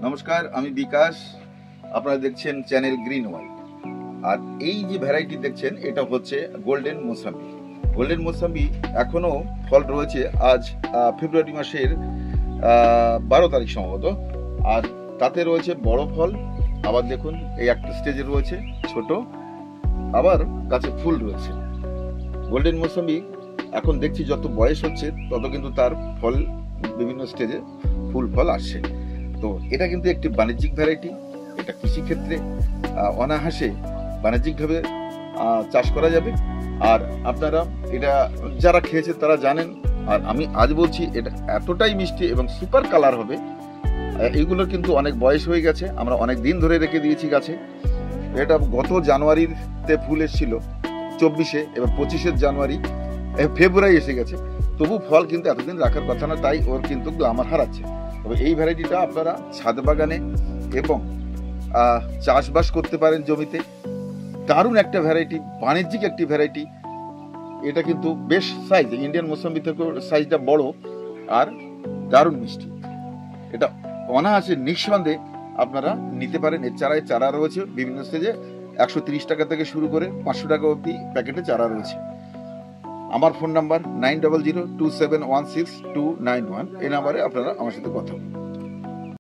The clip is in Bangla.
নমস্কার, আমি বিকাশ। আপনারা দেখছেন চ্যানেল গ্রিন ওয়াইল্ড। আর এই যে ভ্যারাইটি দেখছেন এটা হচ্ছে গোল্ডেন মোসাম্বি। গোল্ডেন মোসাম্বি এখনো ফল রয়েছে আজ ফেব্রুয়ারি মাসের 12 তারিখ সম্ভবত। আর তাতে রয়েছে বড় ফল, আবার দেখুন এই একটা স্টেজে রয়েছে ছোট, আবার গাছে ফুল রয়েছে। গোল্ডেন মোসাম্বি এখন দেখছি যত বয়স হচ্ছে তত কিন্তু তার ফল বিভিন্ন স্টেজে ফুল ফল আসছে। তো এটা কিন্তু একটি বাণিজ্যিক ভ্যারাইটি। এটা কৃষিক্ষেত্রে অনায়াসে বাণিজ্যিকভাবে চাষ করা যাবে। আর আপনারা এটা যারা খেয়েছে তারা জানেন। আর আমি আজ বলছি এটা এতটাই মিষ্টি এবং সুপার কালার হবে। এইগুলোর কিন্তু অনেক বয়স হয়ে গেছে, আমরা অনেক দিন ধরে রেখে দিয়েছি গাছে। এটা গত জানুয়ারিতে ফুল এসেছিল 24-এ, এবার 25 জানুয়ারি ফেব্রুয়ারি এসে গেছে, তবু ফল কিন্তু এতদিন রাখার কথা না, তাই ওর কিন্তু গ্লামার হারাচ্ছে। তবে এই ভ্যারাইটিটা আপনারা ছাদ বাগানে এবং চাষবাস করতে পারেন জমিতে। দারুণ একটা ভ্যারাইটি, বাণিজ্যিক একটি ভ্যারাইটি। এটা কিন্তু বেশ সাইজ, ইন্ডিয়ান মোসাম্বি থেকে সাইজটা বড় আর দারুণ মিষ্টি। এটা অনায়াসে নিঃসন্দেহে আপনারা নিতে পারেন। এর চারা রয়েছে বিভিন্ন স্টেজে, 130 টাকা থেকে শুরু করে 500 টাকা অবধি প্যাকেটে চারা রয়েছে। আমার ফোন নাম্বার 9002716291, এই নাম্বারে আপনারা আমার সাথে কথা বলুন।